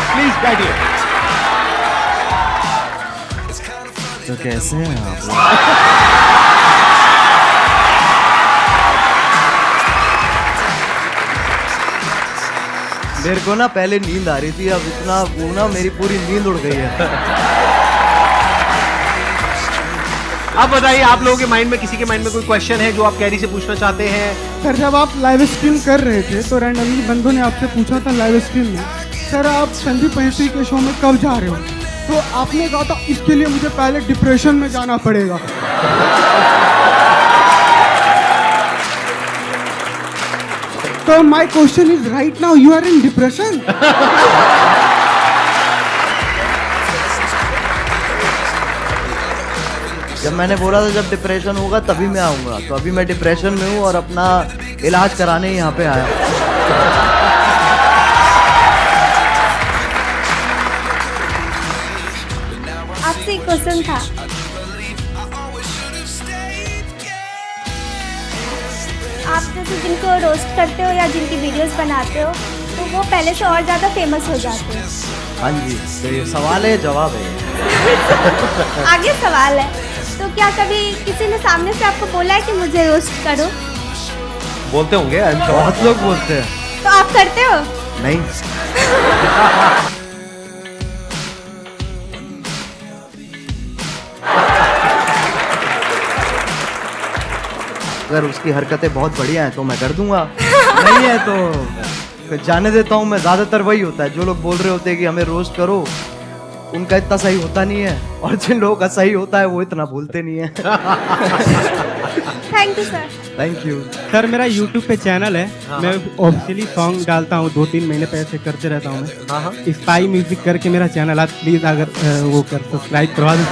Please बैठिए। तो कैसे हैं आप लोग? मेरे को ना पहले नींद आ रही थी, अब इतना वो ना मेरी पूरी नींद उड़ गई है। अब बताइए, आप लोगों के माइंड में, किसी के माइंड में कोई क्वेश्चन है जो आप कैरी से पूछना चाहते हैं? सर जब आप लाइव स्ट्रीम कर रहे थे तो रैंडमली बंधु ने आपसे पूछा था लाइव स्ट्रीम में, सर आप संदीप महेश्वरी के शो में कब जा रहे हो? तो आपने कहा था इसके लिए मुझे पहले डिप्रेशन में जाना पड़ेगा। तो my question is right now you are in depression? जब मैंने बोला था जब डिप्रेशन होगा तभी मैं आऊँगा, तो अभी मैं डिप्रेशन में हूँ और अपना इलाज कराने यहाँ पे आया हूँ। आपसे एक क्वेश्चन था। आप जैसे जिनको रोस्ट करते हो या जिनकी वीडियोस बनाते हो तो वो पहले से और ज़्यादा फेमस हो जाते हैं। हाँ जी, तो ये सवाल है जवाब है। आगे सवाल है, तो क्या कभी किसी ने सामने से आपको बोला है कि मुझे रोस्ट करो? बोलते होंगे, बहुत लोग बोलते हैं। तो आप करते हो? नहीं। अगर उसकी हरकतें बहुत बढ़िया हैं तो मैं कर दूंगा, नहीं है तो फिर जाने देता हूँ मैं। ज्यादातर वही होता है, जो लोग बोल रहे होते हैं कि हमें रोस्ट करो, उनका इतना सही होता नहीं है, और जिन लोगों का सही होता है वो इतना बोलते नहीं है। Thank you sir. Thank you. Sir मेरा YouTube पे चैनल है, मैं ऑफिशियली सॉन्ग डालता हूँ, 2-3 महीने पहले से करते रहता हूँ मैं। स्पाई म्यूजिक करके मेरा चैनल, आप प्लीज अगर वो कर सब्सक्राइब करवा दें।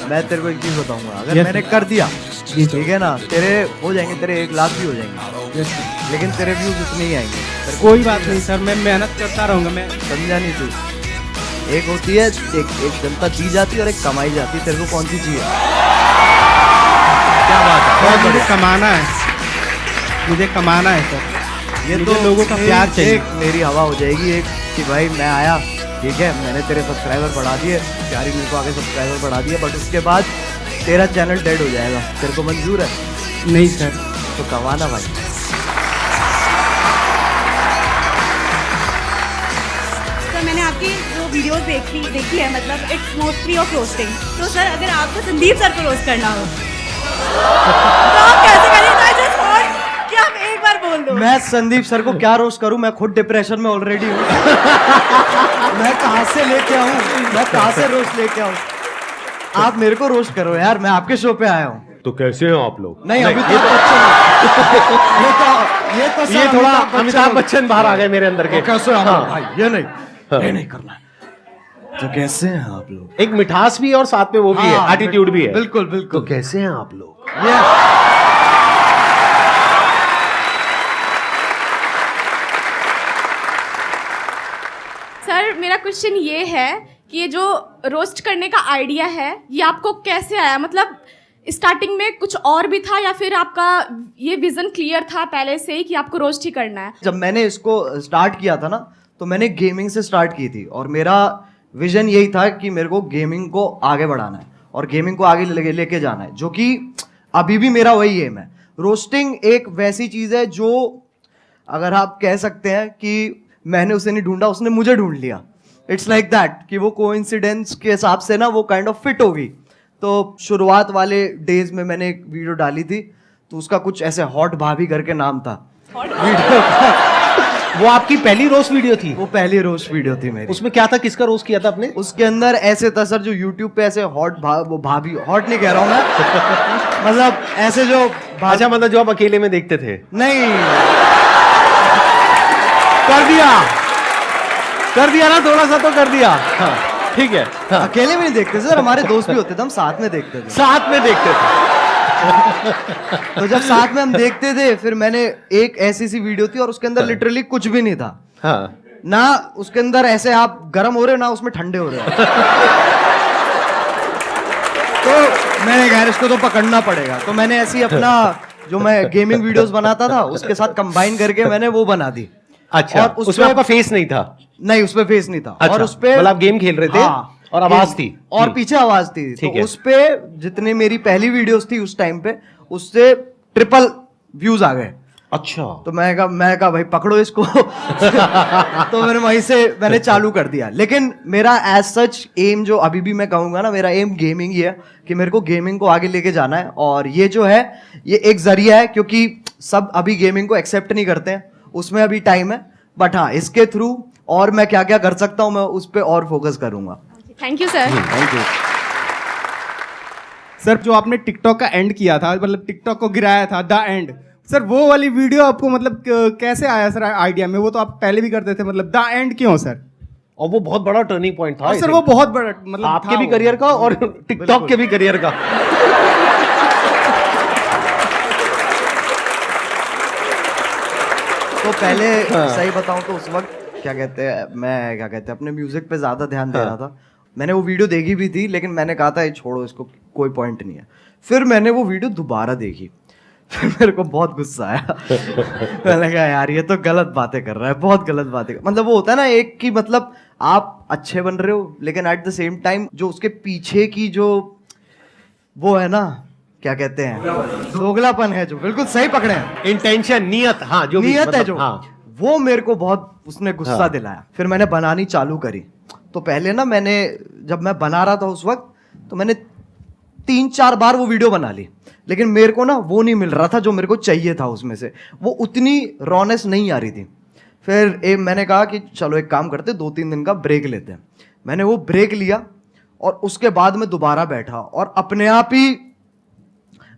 मैं तेरे को एक चीज बताऊंगा, अगर मैंने कर दिया ठीक है ना, तेरे हो जाएंगे, तेरे 1 लाख भी हो जाएंगे, लेकिन तेरे व्यूज उतने ही आएंगे। कोई बात नहीं सर, मैं मेहनत करता रहूंगा। मैं समझा नहीं तू? एक होती है, एक जनता दी जाती है और एक कमाई जाती है। तेरे को कौन सी चाहिए? क्या बात है, बहुत मुझे बढ़िया। कमाना है, मुझे कमाना है सर। ये मुझे तो लोगों का प्यार चाहिए। एक मेरी हवा हो जाएगी एक कि भाई मैं आया, ठीक है, मैंने तेरे सब्सक्राइबर बढ़ा दिए, प्यारी मेरे को आगे सब्सक्राइबर बढ़ा दिए, बट उसके बाद तेरा चैनल डेड हो जाएगा। तेरे को मंजूर है? नहीं सर। तो कमाना भाई। सर मैंने आपकी जो वीडियोस देखी है, मतलब इट्स मोस्टली ऑफ रोस्टिंग। तो सर अगर आपको संदीप सर को रोस्ट करना हो तो आप कैसे करेंगे? आई जस्ट वांट कि आप एक बार बोल दो। मैं संदीप सर को क्या रोस्ट करूं? मैं खुद डिप्रेशन में ऑलरेडी हूँ। मैं कहाँ से लेके आऊँ? मैं कहाँ से रोस्ट लेके आऊँ? आप मेरे को रोस्ट करो यार, मैं आपके शो पे आया हूँ। तो कैसे हैं आप लोग? नहीं, अभी तो बच्चन ये थोड़ा अमिताभ बच्चन बाहर आ गए मेरे अंदर के। कैसे आप हाँ। भाई? ये नहीं करना है। तो कैसे हैं आप लोग? एक मिठास भी है और साथ में वो भी है, हाँ, एटीट्यूड भी है। बिल्कुल तो बिल्कुल। कैसे हैं आप लोग? ये सर मेरा क्वेश्चन ये है कि ये जो रोस्ट करने का आइडिया है ये आपको कैसे आया? मतलब स्टार्टिंग में कुछ और भी था या फिर आपका ये विजन क्लियर था पहले से ही कि आपको रोस्ट ही करना है? जब मैंने इसको स्टार्ट किया था ना, तो मैंने गेमिंग से स्टार्ट की थी, और मेरा विजन यही था कि मेरे को गेमिंग को आगे बढ़ाना है और गेमिंग को आगे लेके जाना है, जो कि अभी भी मेरा वही एम है। रोस्टिंग एक वैसी चीज़ है जो, अगर आप कह सकते हैं कि मैंने उसे नहीं ढूंढा, उसने मुझे ढूंढ लिया। इट्स लाइक दैट कि वो कोइंसिडेंस के हिसाब से ना वो काइंड ऑफ फिट होगी। तो शुरुआत वाले डेज में मैंने एक वीडियो डाली थी, तो उसका कुछ ऐसे हॉट भाभी करके नाम था वीडियो का। वो आपकी पहली रोस्ट वीडियो थी? वो पहली रोस्ट वीडियो थी मेरी। उसमें क्या था, किसका रोस्ट किया था आपने? उसके अंदर ऐसे था सर, जो यूट्यूब पे ऐसे वो भाभी, हॉट नहीं कह रहा हूँ मैं, मतलब ऐसे जो अच्छा, मतलब जो आप अकेले में देखते थे? नहीं, कर दिया ना, थोड़ा सा तो कर दिया। हाँ, ठीक है। हाँ। अकेले में नहीं देखते सर, हमारे दोस्त भी होते थे, हम साथ में देखते थे। साथ में देखते थे। तो जब साथ में हम देखते थे, फिर मैंने एक ऐसी सी वीडियो थी और उसके अंदर लिटरली कुछ भी नहीं था। हाँ। ना उसके अंदर ऐसे आप गर्म हो रहे हो, ना उसमें ठंडे हो रहे हो। तो मैंने कहा इसको तो पकड़ना पड़ेगा, तो मैंने ऐसी अपना जो मैं गेमिंग वीडियोस बनाता था उसके साथ कंबाइन करके मैंने वो बना दी अच्छा, और उसमें आपका फेस नहीं था? नहीं, उसमें फेस नहीं था। अच्छा, और उसपे मतलब आप गेम खेल रहे थे। हाँ, और आवाज थी और पीछे आवाज थी। ठीक तो है। उस पे जितनी मेरी पहली वीडियोस थी उस टाइम पे, उससे ट्रिपल व्यूज आ गए। अच्छा, तो मैं कहा भाई पकड़ो इसको। तो मैंने चालू कर दिया। लेकिन मेरा एज सच एम जो अभी भी मैं कहूंगा ना, मेरा एम गेमिंग ही है कि मेरे को गेमिंग को आगे लेके जाना है। और ये जो है ये एक जरिया है, क्योंकि सब अभी गेमिंग को एक्सेप्ट नहीं करते हैं, उसमें अभी टाइम है। बट हाँ, इसके थ्रू और मैं क्या क्या कर सकता हूँ मैं उस पर और फोकस करूंगा। Thank you sir. Thank you sir जो आपने टिकटॉक का एंड किया था, मतलब टिकटॉक को गिराया था, द एंड, सर वो वाली वीडियो आपको मतलब कैसे आया सर आइडिया में? वो तो आप पहले भी करते थे, मतलब द एंड क्यों सर? और वो बहुत बड़ा टर्निंग पॉइंट था। और सर वो बहुत बड़ा मतलब आपके था भी वो। करियर का और टिकटॉक के भी करियर का। तो पहले सही बताऊं तो उस वक्त मैं अपने म्यूजिक पे ज्यादा ध्यान दे रहा था। मैंने वो वीडियो देखी भी थी, लेकिन मैंने कहा था ये छोड़ो, इसको कोई पॉइंट नहीं है। फिर मैंने वो वीडियो दोबारा देखी, फिर मेरे को बहुत गुस्सा आया। मैंने कहा यार ये तो गलत बातें कर रहा है, बहुत गलत बातें मतलब वो होता है ना एक कि मतलब आप अच्छे बन रहे हो, लेकिन एट द सेम टाइम जो उसके पीछे की जो वो है ना, क्या कहते हैं, दोगलापन है, जो बिल्कुल सही पकड़े हैं, इंटेंशन, नियत, हाँ जो भी नियत है मतलब, जो, हाँ। वो मेरे को बहुत उसने गुस्सा हाँ। दिलाया। फिर मैंने बनानी चालू करी। तो पहले ना जब मैं बना रहा था उस वक्त, तो मैंने 3-4 बार वो वीडियो बना ली, लेकिन मेरे को ना वो नहीं मिल रहा था जो मेरे को चाहिए था उसमें से, वो उतनी रॉनेस नहीं आ रही थी। फिर मैंने कहा कि चलो एक काम करते, 2-3 दिन का ब्रेक लेते हैं। मैंने वो ब्रेक लिया और उसके बाद मैं दोबारा बैठा और अपने आप ही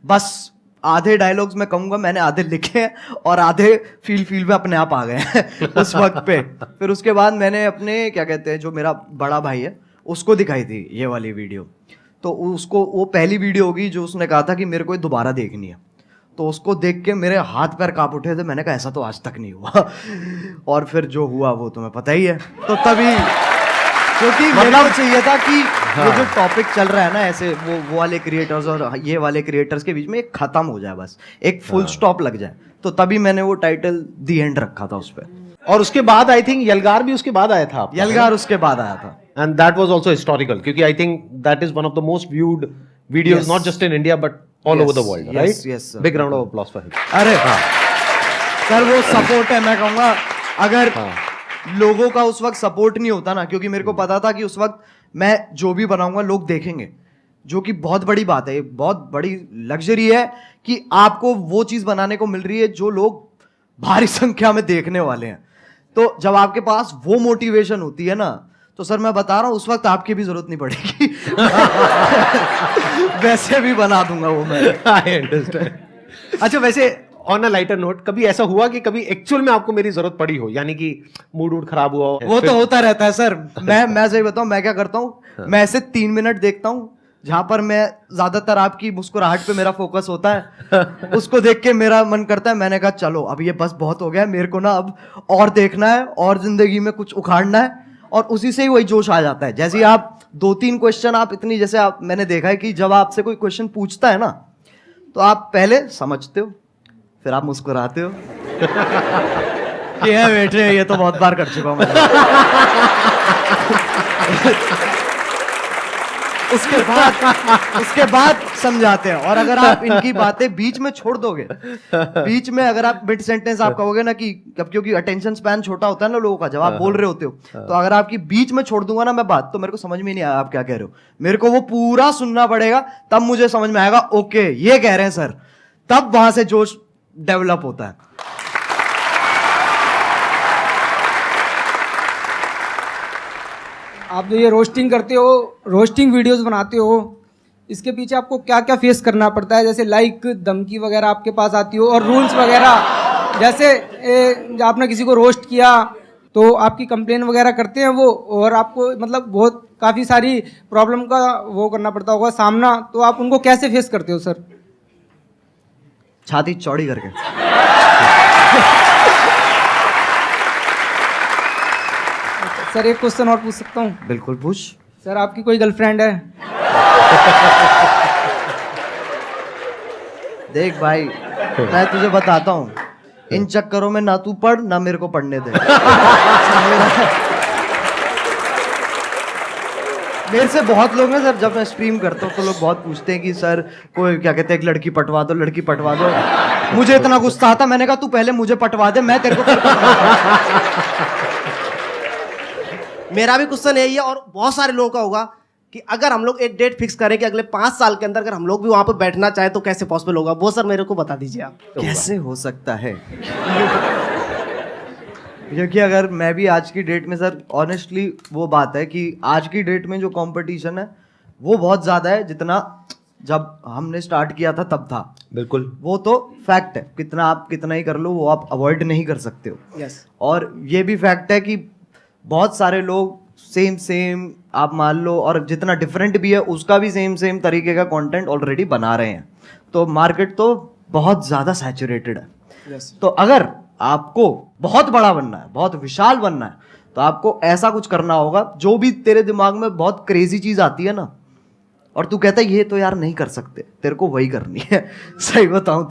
बस आधे डायलॉग्स मैं कहूंगा मैंने आधे लिखे हैं और आधे फील में अपने आप आ गए हैं उस वक्त पे। फिर उसके बाद मैंने अपने क्या कहते हैं जो मेरा बड़ा भाई है उसको दिखाई थी ये वाली वीडियो। तो उसको वो पहली वीडियो होगी जो उसने कहा था कि मेरे को ये दोबारा देखनी है। तो उसको देख के मेरे हाथ पैर कांप उठे थे। मैंने कहा ऐसा तो आज तक नहीं हुआ। और फिर जो हुआ वो तुम्हें पता ही है। तो तभी क्योंकि मेरे को चाहिए था कि ये जो टॉपिक चल रहा है ना ऐसे वो वाले क्रिएटर्स और ये वाले क्रिएटर्स के बीच में एक खत्म हो जाए, बस एक फुल स्टॉप लग जाए। तो तभी मैंने वो टाइटल दी एंड रखा था उस पर। और उसके बाद आई थिंक यलगार भी उसके बाद आया था आपका, यलगार उसके बाद आया था। And that was also historical, क्योंकि I think that is one of the most viewed videos not just in India but all over the world, right? yes, sir. Big round of applause for him. अरे sir वो support है, मैं कहूँगा अगर लोगों का उस वक्त सपोर्ट नहीं होता ना, क्योंकि मेरे को पता था कि उस वक्त मैं जो भी बनाऊंगा लोग देखेंगे, जो कि बहुत बड़ी बात है, बहुत बड़ी लग्जरी है कि आपको वो चीज़ बनाने को मिल रही है जो लोग भारी संख्या में देखने वाले हैं। तो जब आपके पास वो मोटिवेशन होती है ना, तो सर मैं बता रहा हूँ उस वक्त आपकी भी जरूरत नहीं पड़ेगी। वैसे भी बना दूंगा वो मैं। I understand. अच्छा, वैसे ऑन अ लाइटर नोट, कभी ऐसा हुआ कि कभी एक्चुअल में आपको मेरी जरूरत पड़ी हो, यानी कि मूड खराब हुआ हो? वो तो होता रहता है सर। मैं सही बताऊं, मैं क्या करता हूँ, मैं ऐसे 3 मिनट देखता हूँ जहां पर मैं ज्यादातर आपकी मुस्कुराहट पे मेरा फोकस होता है। उसको देख के मेरा मन करता है, मैंने कहा चलो अब ये बस बहुत हो गया, मेरे को ना अब और देखना है और जिंदगी में कुछ उखाड़ना है। और उसी से ही वही जोश आ जाता है। जैसे आप 2-3 क्वेश्चन आप इतनी, जैसे आप मैंने देखा है कि जब आपसे कोई क्वेश्चन पूछता है ना, तो आप पहले समझते हो, फिर आप मुस्कुराते हो कि है बेटे ये तो बहुत बार कर चुका हूं मैं। उसके बाद समझाते हैं। और अगर आप इनकी बातें बीच में छोड़ दोगे, बीच में अगर आप मिड सेंटेंस आप कहोगे ना कि क्योंकि अटेंशन स्पैन छोटा होता है ना लोगों का जब आप बोल रहे होते हो, तो अगर आपकी बीच में छोड़ दूंगा ना मैं बात, तो मेरे को समझ में नहीं आया आप क्या कह रहे हो। मेरे को वो पूरा सुनना पड़ेगा, तब मुझे समझ में आएगा ओके ये कह रहे हैं सर, तब वहां से जोश डेवलप होता है। आप जो ये रोस्टिंग करते हो, रोस्टिंग वीडियोस बनाते हो, इसके पीछे आपको क्या क्या फेस करना पड़ता है? जैसे लाइक धमकी वगैरह आपके पास आती हो, और रूल्स वगैरह, जैसे आपने किसी को रोस्ट किया तो आपकी कंप्लेन वगैरह करते हैं वो, और आपको मतलब बहुत काफ़ी सारी प्रॉब्लम का वो करना पड़ता होगा सामना, तो आप उनको कैसे फेस करते हो सर? छाती चौड़ी करके। सर एक क्वेश्चन और पूछ सकता हूँ? बिल्कुल पूछ। सर आपकी कोई गर्लफ्रेंड है? देख भाई, मैं तुझे बताता हूँ, इन चक्करों में ना तू पढ़ ना मेरे को पढ़ने दे। मेरे से बहुत लोग ना सर, जब मैं स्ट्रीम करता हूँ तो लोग बहुत पूछते हैं कि सर कोई क्या कहते हैं, एक लड़की पटवा दो, लड़की पटवा दो। मुझे इतना गुस्सा आता, मैंने कहा तू पहले मुझे पटवा दे, मैं तेरे को फिर मेरा भी क्वेश्चन यही है और बहुत सारे लोगों का होगा कि अगर हम लोग एक डेट फिक्स करें कि अगले 5 साल के अंदर अगर हम लोग भी वहां पर बैठना चाहे तो कैसे पॉसिबल होगा, वो सर मेरे को बता दीजिए आप। कैसे हो सकता है? क्योंकि अगर मैं भी आज की डेट में सर, ऑनेस्टली वो बात है कि आज की डेट में जो कंपटीशन है वो बहुत ज़्यादा है जितना जब हमने स्टार्ट किया था तब था। बिल्कुल, वो तो फैक्ट है, कितना आप कितना ही कर लो वो आप अवॉइड नहीं कर सकते हो। यस। और ये भी फैक्ट है कि बहुत सारे लोग सेम आप मान लो, और जितना डिफरेंट भी है उसका भी सेम तरीके का कंटेंट ऑलरेडी बना रहे हैं, तो मार्केट तो बहुत ज़्यादा सैचुरेटेड है। यस। तो अगर आपको बहुत बड़ा बनना है, बहुत विशाल बनना है, तो आपको ऐसा कुछ करना होगा जो भी तेरे दिमाग में बहुत क्रेजी चीज़ आती है ना, और तू कहता है ये तो यार नहीं कर सकते, तेरे को वही करनी है। सही बताऊं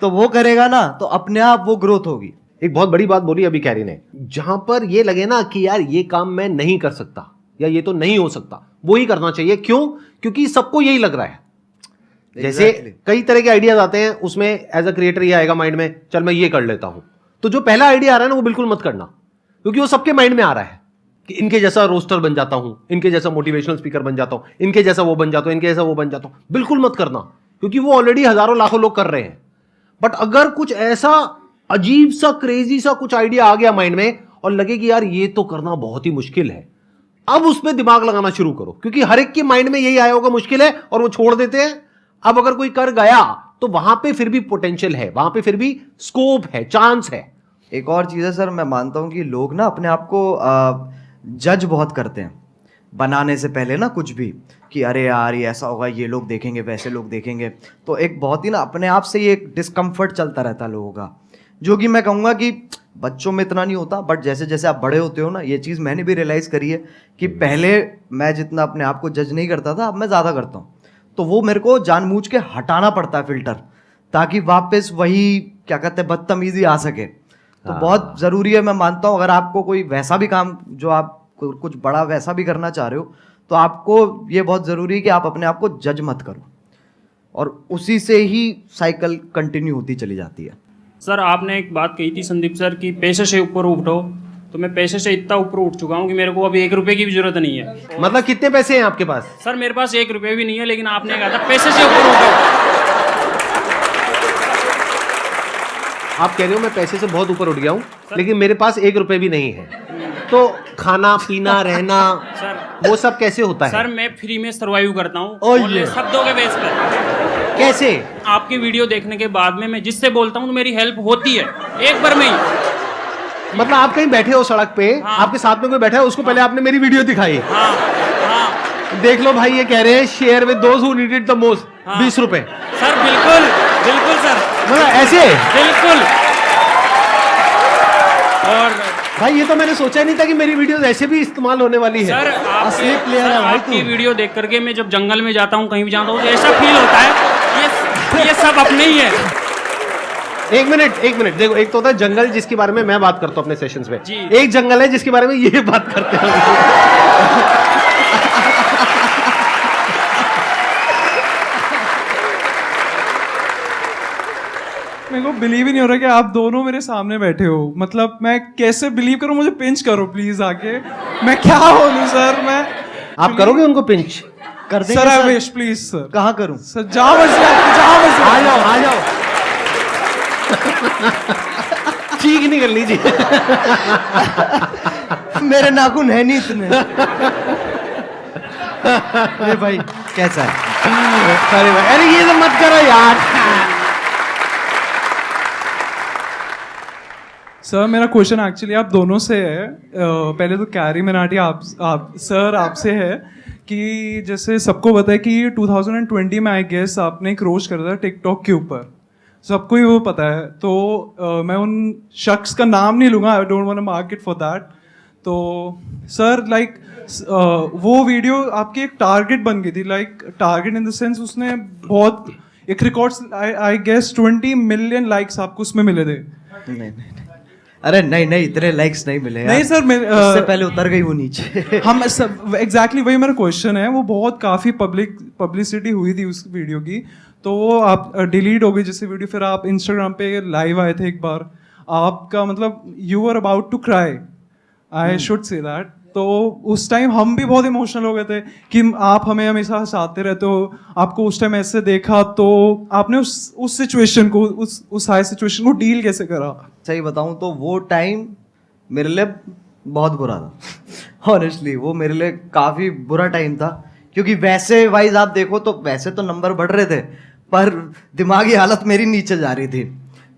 तो वो करेगा ना तो अपने आप वो ग्रोथ होगी। एक बहुत बड़ी बात बोली अभी कैरी ने, जहां पर ये लगे ना कि यार ये काम मैं नहीं कर सकता या ये तो नहीं हो सकता, वो ही करना चाहिए। क्यों? क्योंकि सबको यही लग रहा है। जैसे कई तरह के आइडियाज आते हैं, उसमें एज अ क्रिएटर ये आएगा माइंड में, चल मैं ये कर लेता हूं। तो जो पहला आइडिया आ रहा है ना वो बिल्कुल मत करना, क्योंकि वो सबके माइंड में आ रहा है कि इनके जैसा रोस्टर बन जाता हूं, इनके जैसा मोटिवेशनल स्पीकर बन जाता हूं, इनके जैसा वो बन जाता हूं, इनके जैसा वो बन जाता हूं। बिल्कुल मत करना, क्योंकि वो ऑलरेडी हजारों लाखों लोग कर रहे हैं। बट अगर कुछ ऐसा अजीब सा क्रेजी सा कुछ आइडिया आ गया माइंड में और लगे कि यार ये तो करना बहुत ही मुश्किल है, अब उसमें दिमाग लगाना शुरू करो, क्योंकि हर एक के माइंड में यही आया होगा मुश्किल है और वो छोड़ देते हैं। अब अगर कोई कर गया तो वहां पे फिर भी पोटेंशियल है, वहां पे फिर भी स्कोप है, चांस है। एक और चीज़ है सर, मैं मानता हूँ कि लोग ना अपने आप को जज बहुत करते हैं बनाने से पहले ना, कुछ भी कि अरे यार ये ऐसा होगा, ये लोग देखेंगे, वैसे लोग देखेंगे। तो एक बहुत ही ना अपने आप से ये एक डिस्कम्फर्ट चलता रहता है लोगों का, जो कि मैं कहूँगा कि बच्चों में इतना नहीं होता, बट जैसे जैसे आप बड़े होते हो ना, ये चीज़ मैंने भी रियलाइज़ करी है कि पहले मैं जितना अपने आप को जज नहीं करता था, अब मैं ज़्यादा करता हूँ। तो वो मेरे को जानबूझ के हटाना पड़ता है फिल्टर, ताकि वापस वही क्या कहते हैं बदतमीजी आ सके। तो बहुत ज़रूरी है, मैं मानता हूँ, अगर आपको कोई वैसा भी काम जो आप कुछ बड़ा वैसा भी करना चाह रहे हो, तो आपको ये बहुत ज़रूरी है कि आप अपने आप को जज मत करो, और उसी से ही साइकिल कंटिन्यू होती चली जाती है। सर आपने एक बात कही थी संदीप सर कि पैसे से ऊपर उठो, तो मैं पैसे से इतना ऊपर उठ चुका हूँ कि मेरे को अभी 1 रुपए की भी जरूरत नहीं है। मतलब कितने पैसे हैं आपके पास? सर मेरे पास 1 रुपए भी नहीं है, लेकिन आपने कहा था पैसे से ऊपर उठो। आप कह रहे हो मैं पैसे से बहुत ऊपर उठ गया हूँ, लेकिन मेरे पास 1 रुपए भी नहीं है, तो खाना पीना रहना सर वो सब कैसे होता है? सर मैं फ्री में सर्वाइव करता हूँ, ओह और ये। शब्दों के बेस पर। कैसे? आपकी वीडियो देखने के बाद में मैं जिससे बोलता हूँ तो मेरी हेल्प होती है एक बार में ही। मतलब आप कहीं बैठे हो सड़क पे, हाँ। आपके साथ में कोई बैठा है, उसको पहले आपने मेरी वीडियो दिखाई, हाँ हाँ देख लो भाई ये कह रहे हैं share with those who need it the most, हाँ। 20 रुपए। सर बिल्कुल बिल्कुल सर, मतलब ऐसे? बिल्कुल। और भाई ये तो मैंने सोचा ही नहीं था कि मेरी वीडियोस ऐसे भी इस्तेमाल होने वाली है। सर असली प्लेयर है भाई आपकी वीडियो देख करके मैं जब जंगल में जाता हूँ, कहीं भी जाता हूँ, तो ऐसा फील होता है ये सब अपने ही है। एक मिनट देखो, एक तो होता है जंगल जिसके बारे में मैं बात करता हूँ अपने सेशंस में, जी। एक जंगल है जिसके बारे में ये बात करते हैं। मेरे को बिलीव ही नहीं हो रहा कि आप दोनों मेरे सामने बैठे हो। मतलब मैं कैसे बिलीव करूं? मुझे पिंच करो प्लीज आके, मैं क्या बोलूं सर। मैं आप करोगे उनको पिंच? कर देंगे sir, I sir. Wish please sir. कहाँ करूँ? सर जहाँ बस आ जाओ ठीक नहीं कर लीजिए। मेरे नाखून है नहीं इतने। अरे भाई कैसा है? अरे भाई, अरे ये तो मत करो यार। सर मेरा क्वेश्चन एक्चुअली आप दोनों से है। पहले तो कैरी मिनाटी आप सर आपसे है कि जैसे सबको पता है कि 2020 में आई गेस आपने एक रोस्ट करा था टिकटॉक के ऊपर, सबको ही वो पता है। तो मैं उन शख्स का नाम नहीं लूँगा, I don't want to mark it for that. तो सर लाइक वो वीडियो आपकी एक टारगेट बन गई थी, like target in the sense उसने बहुत एक records I guess 20 million likes आपको उसमें मिले थे। नहीं नहीं, अरे नहीं नहीं, इतने लाइक्स नहीं मिले यार। नहीं सर, उससे पहले उतर गई वो नीचे। हम सब एग्जैक्टली वही मेरा क्वेश्चन है। वो बहुत काफ़ी पब्लिसिटी हुई थी उस वीडियो की, तो वो आप डिलीट हो गई जैसे वीडियो। फिर आप इंस्टाग्राम पे लाइव आए थे एक बार, आपका मतलब you are about to cry, I should say that. तो उस टाइम हम भी बहुत इमोशनल हो गए थे कि आप हमें हमेशा हंसाते रहते हो, आपको उस टाइम ऐसे देखा, तो आपने उस सिचुएशन को, उस हाई सिचुएशन को डील कैसे करा? सही बताऊं तो वो टाइम मेरे लिए बहुत बुरा था। ऑनेस्टली वो मेरे लिए काफ़ी बुरा टाइम था, क्योंकि वैसे वाइज आप देखो तो वैसे तो नंबर बढ़ रहे थे, पर दिमागी हालत मेरी नीचे जा रही थी,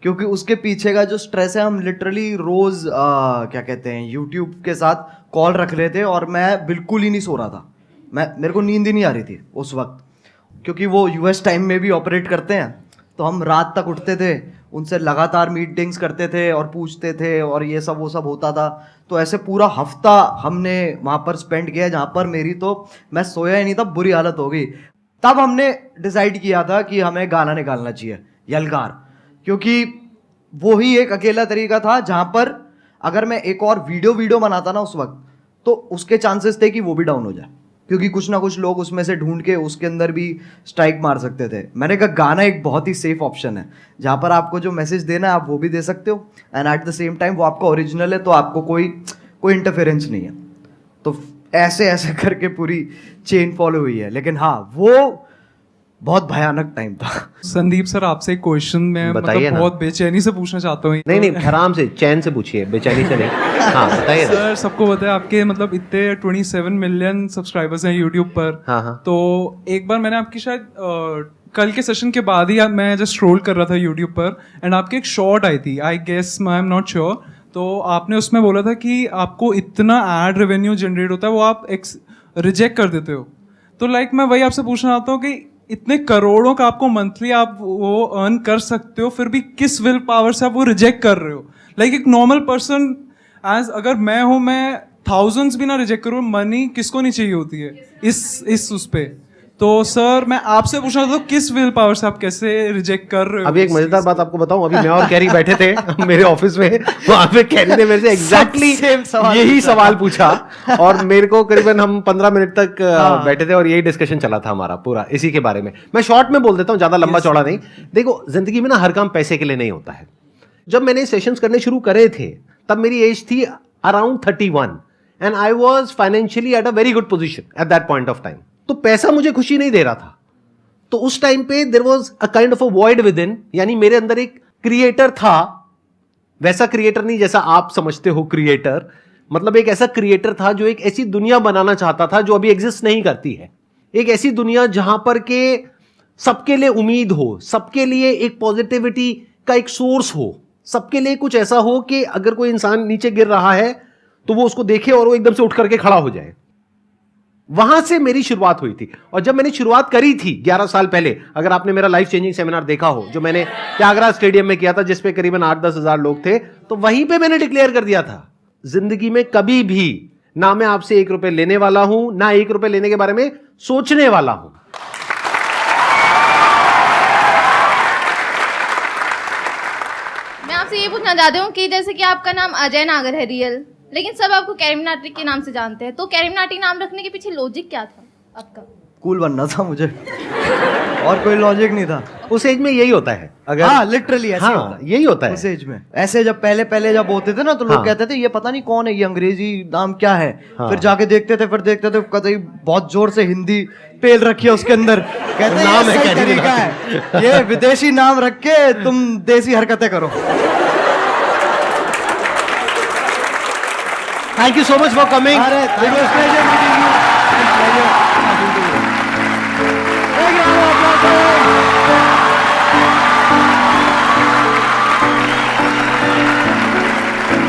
क्योंकि उसके पीछे का जो स्ट्रेस है, हम लिटरली रोज़ क्या कहते हैं यूट्यूब के साथ कॉल रख रहे थे, और मैं बिल्कुल ही नहीं सो रहा था। मेरे को नींद ही नहीं आ रही थी उस वक्त, क्योंकि वो यूएस टाइम में भी ऑपरेट करते हैं, तो हम रात तक उठते थे, उनसे लगातार मीटिंग्स करते थे और पूछते थे, और ये सब वो सब होता था। तो ऐसे पूरा हफ्ता हमने वहाँ पर स्पेंड किया, जहाँ पर मेरी तो मैं सोया ही नहीं था, बुरी हालत हो गई। तब हमने डिसाइड किया था कि हमें गाना निकालना चाहिए, यलगार, क्योंकि वो ही एक अकेला तरीका था जहाँ पर अगर मैं एक और वीडियो बनाता ना उस वक्त, तो उसके चांसेस थे कि वो भी डाउन हो जाए, क्योंकि कुछ ना कुछ लोग उसमें से ढूंढ के उसके अंदर भी स्ट्राइक मार सकते थे। मैंने कहा गाना एक बहुत ही सेफ ऑप्शन है, जहाँ पर आपको जो मैसेज देना है आप वो भी दे सकते हो, and at the same time वो आपका ओरिजिनल है, तो आपको कोई इंटरफेरेंस नहीं है। तो ऐसे ऐसे करके पूरी चेन फॉलो हुई है। लेकिन हाँ, वो बहुत भयानक टाइम था। संदीप सर, आपसे एक क्वेश्चन मैं मतलब बहुत बेचैनी से पूछना चाहता हूँ। नहीं, आराम से, चैन से पूछिए, बेचैनी से नहीं। हाँ बताइए सर, सबको पता है आपके मतलब इतने 27 मिलियन सब्सक्राइबर्स हैं यूट्यूब पर। हाँ। तो एक बार मैंने आपकी शायद कल के सेशन के बाद ही मैं जस्ट स्क्रॉल कर रहा था यूट्यूब पर, एंड आपकी एक शॉर्ट आई थी, I guess I am not sure, तो आपने उसमें बोला था कि आपको इतना एड रेवेन्यू जनरेट होता है वो आप रिजेक्ट कर देते हो। तो लाइक मैं वही आपसे पूछना चाहता हूँ कि इतने करोड़ों का आपको मंथली आप वो अर्न कर सकते हो, फिर भी किस विल पावर से आप वो रिजेक्ट कर रहे हो? लाइक एक नॉर्मल पर्सन एज अगर मैं हूँ, मैं थाउजेंड्स भी ना रिजेक्ट करूँ, मनी किसको नहीं चाहिए होती है इस उस पे। तो सर मैं आपसे पूछना था, किस विल पावर से आप कैसे रिजेक्ट कर रहे हो? अभी एक मजेदार बात आपको बताऊं, अभी मैं और कैरी बैठे थे मेरे ऑफिस में, वहां पे कैरी ने मेरे से एग्जैक्टली यही सवाल पूछा, और मेरे को करीबन हम 15 मिनट तक बैठे थे और यही डिस्कशन चला था हमारा पूरा इसी के बारे में। मैं शॉर्ट में बोल देता हूं, ज्यादा लंबा चौड़ा नहीं। देखो, जिंदगी में ना हर काम पैसे के लिए नहीं होता है। जब मैंने सेशंस करने शुरू करे थे तब मेरी एज थी around 31 and I was financially at a very good position at that point of time. तो पैसा मुझे खुशी नहीं दे रहा था, तो उस टाइम पे there was a kind of a void within, यानी मेरे अंदर एक क्रिएटर था, वैसा क्रिएटर नहीं जैसा आप समझते हो क्रिएटर, मतलब एक ऐसा क्रिएटर था जो एक ऐसी दुनिया बनाना चाहता था जो अभी एग्जिस्ट नहीं करती है। एक ऐसी दुनिया जहां पर के सबके लिए उम्मीद हो, सबके लिए एक पॉजिटिविटी का एक सोर्स हो, सबके लिए कुछ ऐसा हो कि अगर कोई इंसान नीचे गिर रहा है तो वो उसको देखे और वो एकदम से उठ करके खड़ा हो जाए। वहां से मेरी शुरुआत हुई थी। और जब मैंने शुरुआत करी थी 11 साल पहले, अगर आपने मेरा लाइफ चेंजिंग सेमिनार देखा हो जो मैंने त्यागराज स्टेडियम में किया था, जिसपे करीबन 8-10 हजार लोग थे, तो वहीं पे मैंने डिक्लेयर कर दिया था, जिंदगी में कभी भी ना मैं आपसे 1 रुपए लेने वाला हूं, ना 1 रुपए लेने के बारे में सोचने वाला हूं। मैं आपसे ये पूछना चाहती हूँ कि जैसे कि आपका नाम अजय नागर है रियल, लेकिन सब आपको कैरिमिनाटी के नाम से जानते हैं, तो कैरिमिनाटी नाम रखने के पीछे लॉजिक क्या था आपका? कूल बनना था मुझे, और कोई लॉजिक नहीं था। उस एज में यही होता है, अगर हाँ लिटरली ऐसे हाँ, यही होता है उस एज में। ऐसे जब पहले जब होते थे ना, तो लोग हाँ। कहते थे ये पता नहीं कौन है, ये अंग्रेजी नाम क्या है। हाँ। फिर जाके देखते थे, कतई बहुत जोर से हिंदी पेल रखी है उसके अंदर, कहते नाम है ये सही कैरी तरीका है, ये विदेशी नाम रख के तुम देसी हरकतें करो। Thank you so much for coming. अरे it was pleasure meeting you. Pleasure talking to you.